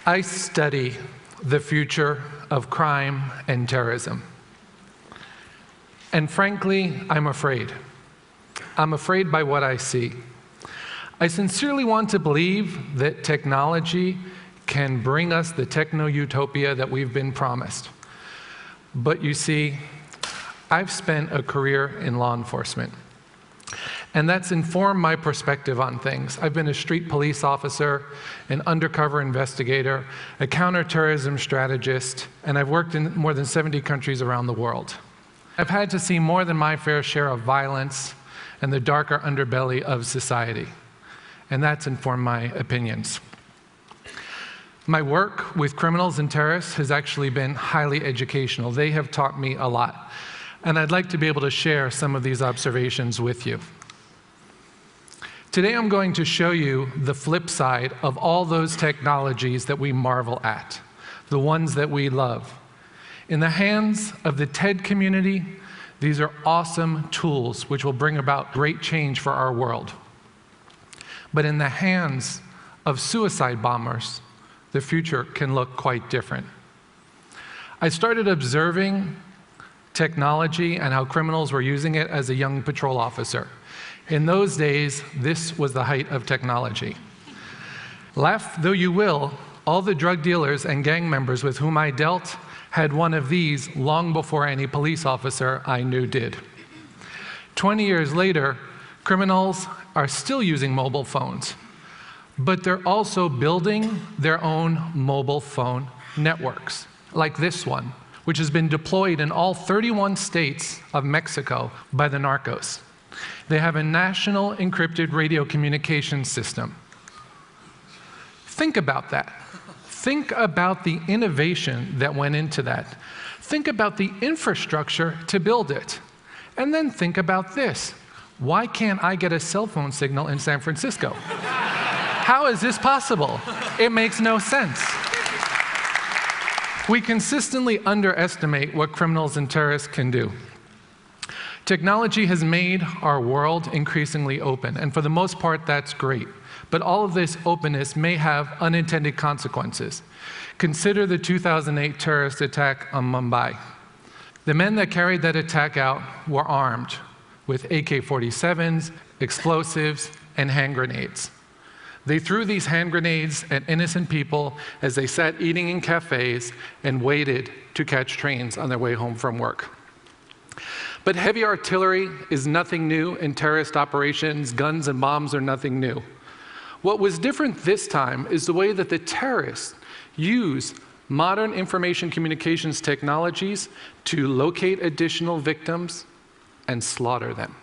I study the future of crime and terrorism. And frankly, I'm afraid. I'm afraid by what I see. I sincerely want to believe that technology can bring us the techno-utopia that we've been promised. But you see, I've spent a career in law enforcement. And that's informed my perspective on things. I've been a street police officer, an undercover investigator, a counterterrorism strategist, and I've worked in more than 70 countries around the world. I've had to see more than my fair share of violence and the darker underbelly of society. And that's informed my opinions. My work with criminals and terrorists has actually been highly educational. They have taught me a lot. And I'd like to be able to share some of these observations with you. Today I'm going to show you the flip side of all those technologies that we marvel at, the ones that we love. In the hands of the TED community, these are awesome tools which will bring about great change for our world. But in the hands of suicide bombers, the future can look quite different. I started observing technology and how criminals were using it as a young patrol officer. In those days, this was the height of technology. Laugh though you will, all the drug dealers and gang members with whom I dealt had one of these long before any police officer I knew did. 20 years later, criminals are still using mobile phones, but they're also building their own mobile phone networks, like this one, which has been deployed in all 31 states of Mexico by the narcos. They have a national encrypted radio communication system. Think about that. Think about the innovation that went into that. Think about the infrastructure to build it. And then think about this. Why can't I get a cell phone signal in San Francisco? How is this possible? It makes no sense. We consistently underestimate what criminals and terrorists can do. Technology has made our world increasingly open, and for the most part, that's great. But all of this openness may have unintended consequences. Consider the 2008 terrorist attack on Mumbai. The men that carried that attack out were armed with AK-47s, explosives, and hand grenades. They threw these hand grenades at innocent people as they sat eating in cafes and waited to catch trains on their way home from work. But heavy artillery is nothing new in terrorist operations. Guns and bombs are nothing new. What was different this time is the way that the terrorists use modern information communications technologies to locate additional victims and slaughter them.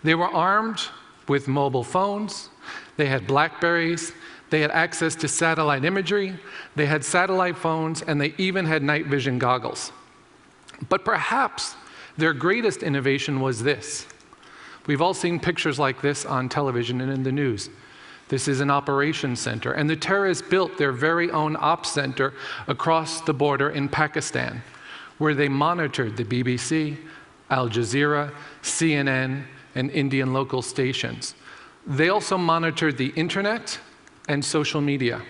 They were armed with mobile phones. They had Blackberries. They had access to satellite imagery. They had satellite phones, and they even had night vision goggles. But perhaps their greatest innovation was this. We've all seen pictures like this on television and in the news. This is an operations center, and the terrorists built their very own ops center across the border in Pakistan, where they monitored the BBC, Al Jazeera, CNN, and Indian local stations. They also monitored the internet and social media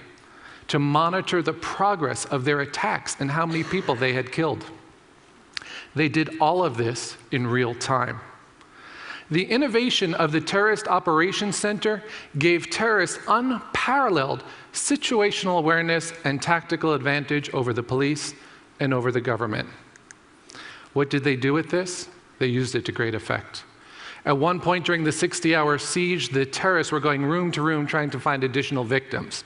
to monitor the progress of their attacks and how many people they had killed. They did all of this in real time. The innovation of the Terrorist Operations Center gave terrorists unparalleled situational awareness and tactical advantage over the police and over the government. What did they do with this? They used it to great effect. At one point during the 60-hour siege, the terrorists were going room to room trying to find additional victims.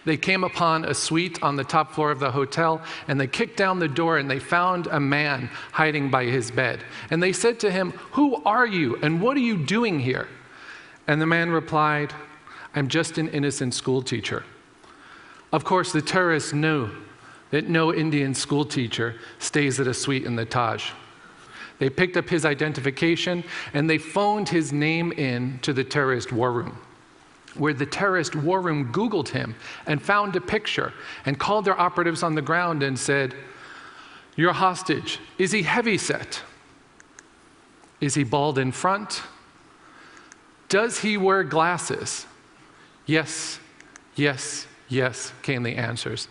They came upon a suite on the top floor of the hotel, and they kicked down the door, and they found a man hiding by his bed. And they said to him, "Who are you, and what are you doing here?" And the man replied, "I'm just an innocent school teacher." Of course, the terrorists knew that no Indian school teacher stays at a suite in the Taj. They picked up his identification, and they phoned his name in to the terrorist war room, where the terrorist war room Googled him and found a picture and called their operatives on the ground and said, "Your hostage, is he heavyset? Is he bald in front? Does he wear glasses? Yes, yes, Yes, came the answers.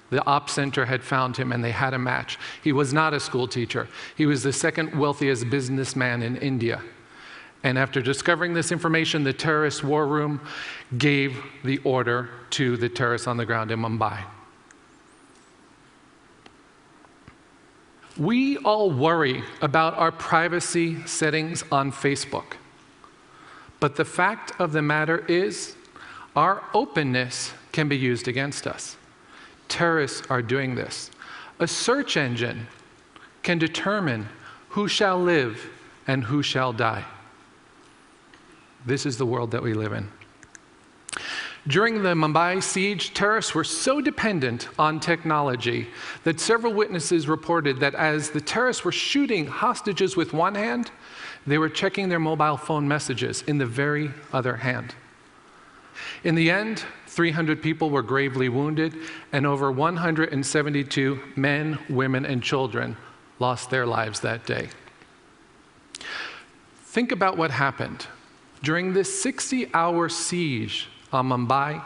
The op center had found him and they had a match. He was not a school teacher. He was the second wealthiest businessman in India. And after discovering this information, the terrorist war room gave the order to the terrorists on the ground in Mumbai. We all worry about our privacy settings on Facebook. But the fact of the matter is, our openness can be used against us. Terrorists are doing this. A search engine can determine who shall live and who shall die. This is the world that we live in. During the Mumbai siege, terrorists were so dependent on technology that several witnesses reported that as the terrorists were shooting hostages with one hand, they were checking their mobile phone messages in the very other hand. In the end, 300 people were gravely wounded, and over 172 men, women, and children lost their lives that day. Think about what happened. During this 60-hour siege on Mumbai,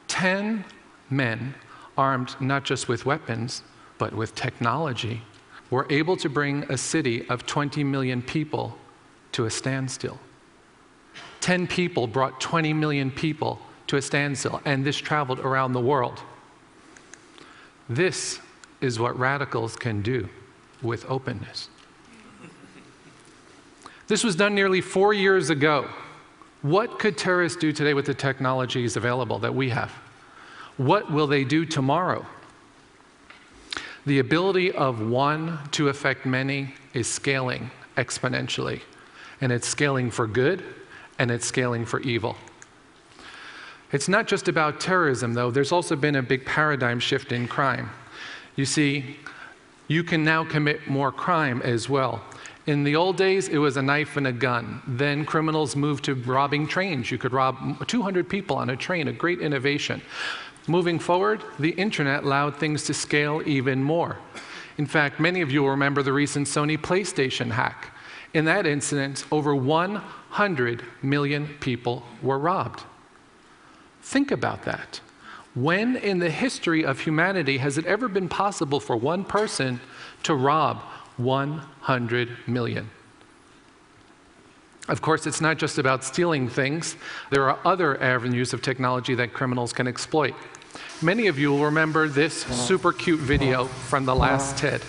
10 men, armed not just with weapons, but with technology, were able to bring a city of 20 million people to a standstill. 10 people brought 20 million people to a standstill, and this traveled around the world. This is what radicals can do with openness. This was done nearly 4 years ago. What could terrorists do today with the technologies available that we have? What will they do tomorrow? The ability of one to affect many is scaling exponentially, and it's scaling for good, and it's scaling for evil. It's not just about terrorism, though. There's also been a big paradigm shift in crime. You see, you can now commit more crime as well. In the old days, it was a knife and a gun. Then criminals moved to robbing trains. You could rob 200 people on a train, a great innovation. Moving forward, the internet allowed things to scale even more. In fact, many of you will remember the recent Sony PlayStation hack. In that incident, over 100 million people were robbed. Think about that. When in the history of humanity has it ever been possible for one person to rob 100 million? Of course, it's not just about stealing things. There are other avenues of technology that criminals can exploit. Many of you will remember this super cute video from the last TED.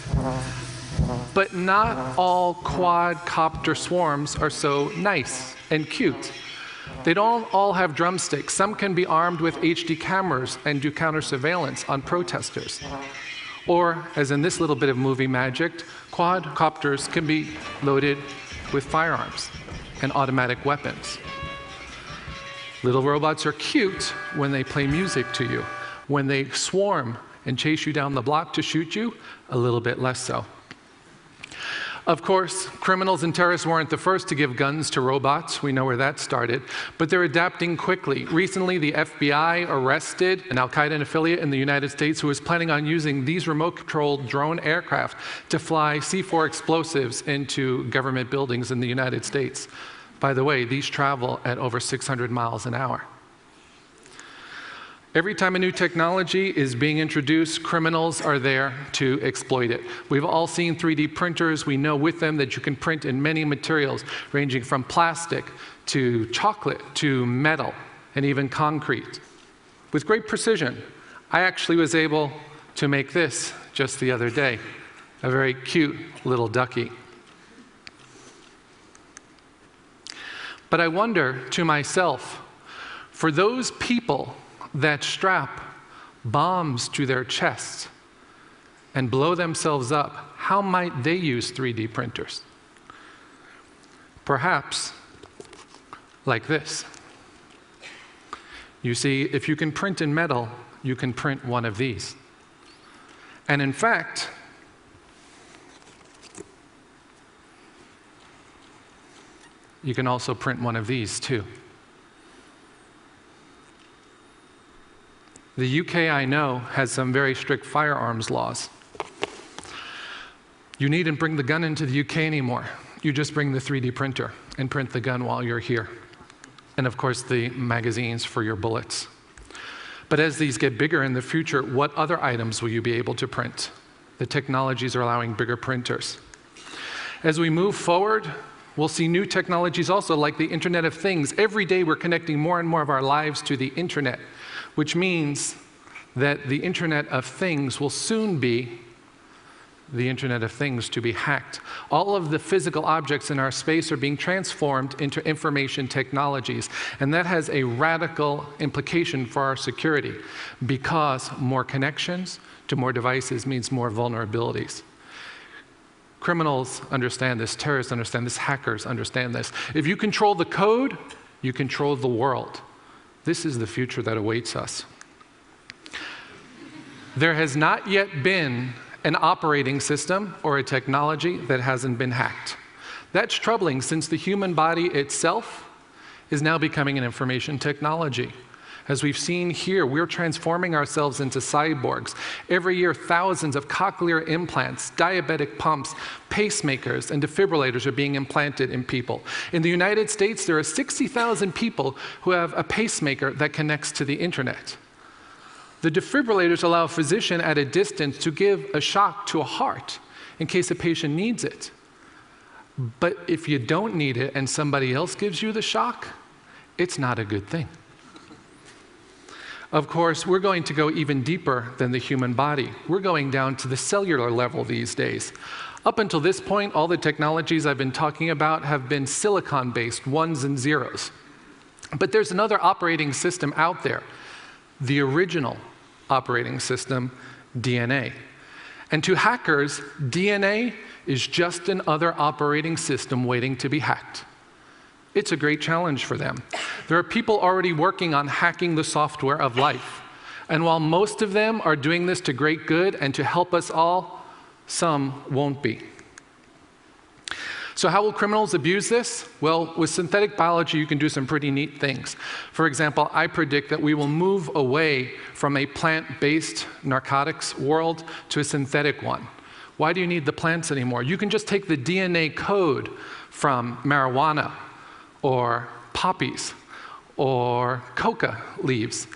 But not all quadcopter swarms are so nice and cute. They don't all have drumsticks. Some can be armed with HD cameras and do counter surveillance on protesters. Or, as in this little bit of movie magic, quadcopters can be loaded with firearms and automatic weapons. Little robots are cute when they play music to you. When they swarm and chase you down the block to shoot you, a little bit less so. Of course, criminals and terrorists weren't the first to give guns to robots. We know where that started. But they're adapting quickly. Recently, the FBI arrested an al-Qaeda affiliate in the United States who was planning on using these remote-controlled drone aircraft to fly C4 explosives into government buildings in the United States. By the way, these travel at over 600 miles an hour. Every time a new technology is being introduced, criminals are there to exploit it. We've all seen 3D printers. We know with them that you can print in many materials, ranging from plastic to chocolate to metal and even concrete. With great precision, I actually was able to make this just the other day, a very cute little ducky. But I wonder to myself, for those people that strap bombs to their chests and blow themselves up, how might they use 3D printers? Perhaps like this. You see, if you can print in metal, you can print one of these. And in fact, you can also print one of these too. The UK, I know, has some very strict firearms laws. You needn't bring the gun into the UK anymore. You just bring the 3D printer and print the gun while you're here. And of course, the magazines for your bullets. But as these get bigger in the future, what other items will you be able to print? The technologies are allowing bigger printers. As we move forward, we'll see new technologies also, like the Internet of Things. Every day we're connecting more and more of our lives to the Internet, which means that the Internet of Things will soon be the Internet of Things to be hacked. All of the physical objects in our space are being transformed into information technologies, and that has a radical implication for our security, because more connections to more devices means more vulnerabilities. Criminals understand this, terrorists understand this, hackers understand this. If you control the code, you control the world. This is the future that awaits us. There has not yet been an operating system or a technology that hasn't been hacked. That's troubling, since the human body itself is now becoming an information technology. As we've seen here, we're transforming ourselves into cyborgs. Every year, thousands of cochlear implants, diabetic pumps, pacemakers, and defibrillators are being implanted in people. In the United States, there are 60,000 people who have a pacemaker that connects to the internet. The defibrillators allow a physician at a distance to give a shock to a heart in case a patient needs it. But if you don't need it and somebody else gives you the shock, it's not a good thing. Of course, we're going to go even deeper than the human body. We're going down to the cellular level these days. Up until this point, all the technologies I've been talking about have been silicon-based, ones and zeros. But there's another operating system out there, the original operating system, DNA. And to hackers, DNA is just another operating system waiting to be hacked. It's a great challenge for them. There are people already working on hacking the software of life. And while most of them are doing this to great good and to help us all, some won't be. So how will criminals abuse this? Well, with synthetic biology, you can do some pretty neat things. For example, I predict that we will move away from a plant-based narcotics world to a synthetic one. Why do you need the plants anymore? You can just take the DNA code from marijuana, or poppies, or coca leaves,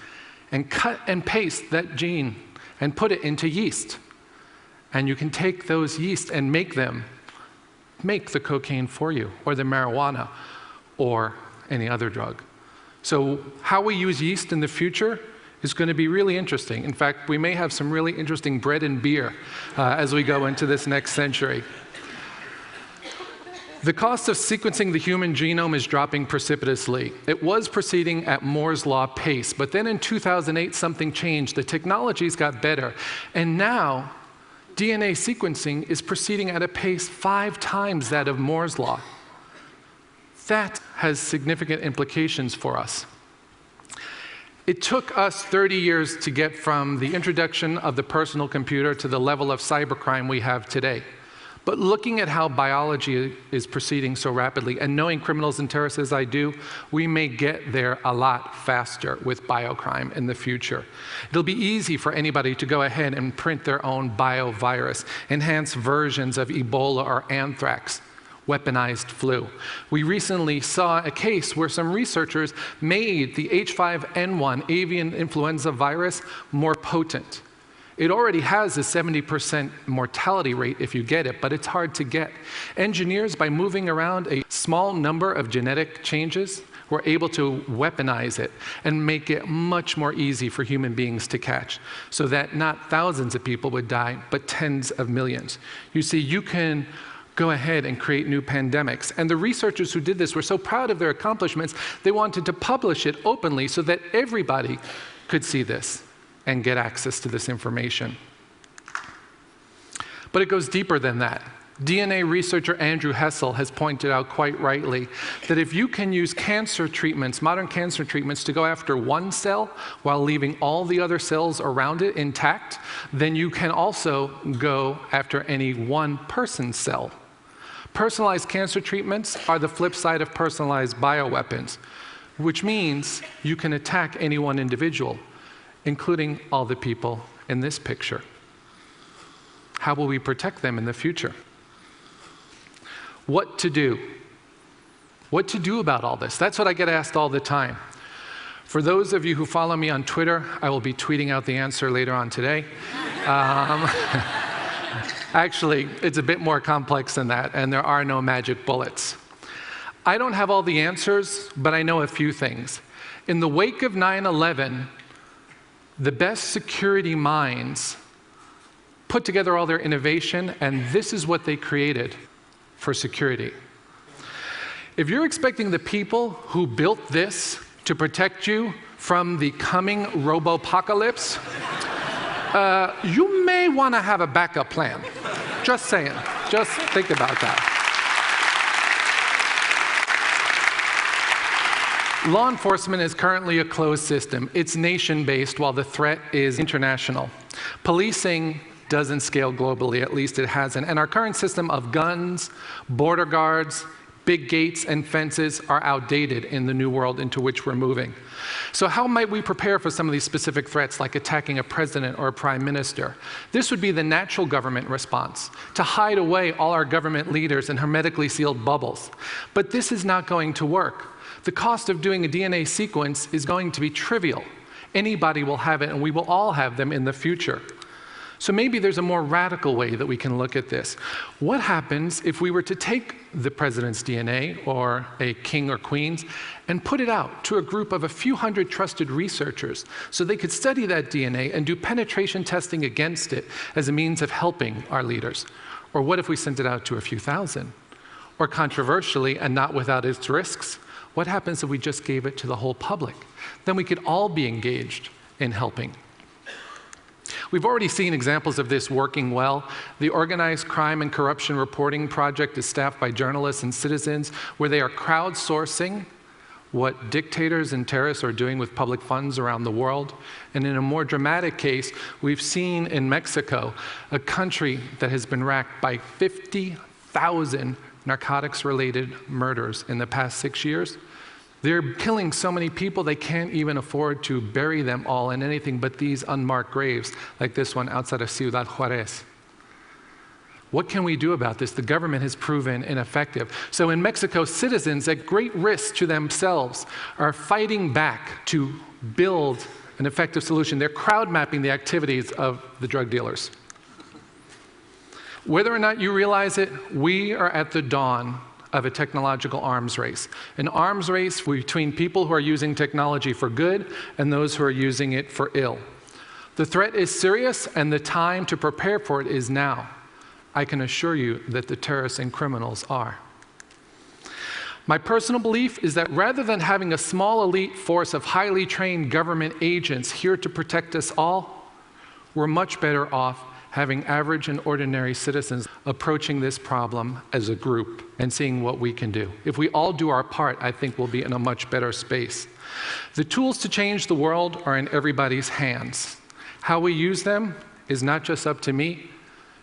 and cut and paste that gene and put it into yeast. And you can take those yeast and make the cocaine for you, or the marijuana, or any other drug. So how we use yeast in the future is going to be really interesting. In fact, we may have some really interesting bread and beer as we go into this next century. The cost of sequencing the human genome is dropping precipitously. It was proceeding at Moore's Law pace, but then in 2008, something changed. The technologies got better, and now DNA sequencing is proceeding at a pace 5 times that of Moore's Law. That has significant implications for us. It took us 30 years to get from the introduction of the personal computer to the level of cybercrime we have today. But looking at how biology is proceeding so rapidly, and knowing criminals and terrorists as I do, we may get there a lot faster with biocrime in the future. It'll be easy for anybody to go ahead and print their own biovirus, enhanced versions of Ebola or anthrax, weaponized flu. We recently saw a case where some researchers made the H5N1 avian influenza virus more potent. It already has a 70% mortality rate if you get it, but it's hard to get. Engineers, by moving around a small number of genetic changes, were able to weaponize it and make it much more easy for human beings to catch, so that not thousands of people would die, but tens of millions. You see, you can go ahead and create new pandemics. And the researchers who did this were so proud of their accomplishments, they wanted to publish it openly so that everybody could see this and get access to this information. But it goes deeper than that. DNA researcher Andrew Hessel has pointed out quite rightly that if you can use cancer treatments, modern cancer treatments, to go after one cell while leaving all the other cells around it intact, then you can also go after any one person's cell. Personalized cancer treatments are the flip side of personalized bioweapons, which means you can attack any one individual, including all the people in this picture. How will we protect them in the future? What to do? What to do about all this? That's what I get asked all the time. For those of you who follow me on Twitter, I will be tweeting out the answer later on today. Actually, it's a bit more complex than that, and there are no magic bullets. I don't have all the answers, but I know a few things. In the wake of 9/11, the best security minds put together all their innovation, and this is what they created for security. If you're expecting the people who built this to protect you from the coming robo-apocalypse, you may want to have a backup plan. Just saying. Just think about that. Law enforcement is currently a closed system. It's nation-based while the threat is international. Policing doesn't scale globally, at least it hasn't. And our current system of guns, border guards, big gates, and fences are outdated in the new world into which we're moving. So how might we prepare for some of these specific threats, like attacking a president or a prime minister? This would be the natural government response, to hide away all our government leaders in hermetically sealed bubbles. But this is not going to work. The cost of doing a DNA sequence is going to be trivial. Anybody will have it, and we will all have them in the future. So maybe there's a more radical way that we can look at this. What happens if we were to take the president's DNA, or a king or queen's, and put it out to a group of a few hundred trusted researchers so they could study that DNA and do penetration testing against it as a means of helping our leaders? Or what if we sent it out to a few thousand? Or controversially, and not without its risks, what happens if we just gave it to the whole public? Then we could all be engaged in helping. We've already seen examples of this working well. The Organized Crime and Corruption Reporting Project is staffed by journalists and citizens, where they are crowdsourcing what dictators and terrorists are doing with public funds around the world. And in a more dramatic case, we've seen in Mexico, a country that has been racked by 50,000 narcotics-related murders in the past 6 years. They're killing so many people they can't even afford to bury them all in anything but these unmarked graves, like this one outside of Ciudad Juarez. What can we do about this? The government has proven ineffective. So in Mexico, citizens at great risk to themselves are fighting back to build an effective solution. They're crowd mapping the activities of the drug dealers. Whether or not you realize it, we are at the dawn of a technological arms race. An arms race between people who are using technology for good and those who are using it for ill. The threat is serious, and the time to prepare for it is now. I can assure you that the terrorists and criminals are. My personal belief is that rather than having a small elite force of highly trained government agents here to protect us all, we're much better off having average and ordinary citizens approaching this problem as a group and seeing what we can do. If we all do our part, I think we'll be in a much better space. The tools to change the world are in everybody's hands. How we use them is not just up to me,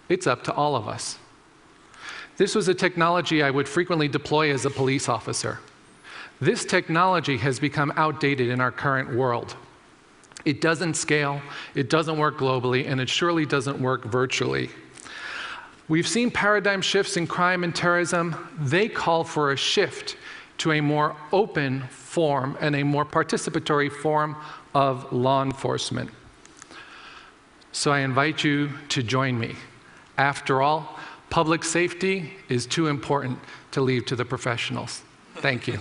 it's up to all of us. This was a technology I would frequently deploy as a police officer. This technology has become outdated in our current world. It doesn't scale, it doesn't work globally, and it surely doesn't work virtually. We've seen paradigm shifts in crime and terrorism. They call for a shift to a more open form and a more participatory form of law enforcement. So I invite you to join me. After all, public safety is too important to leave to the professionals. Thank you.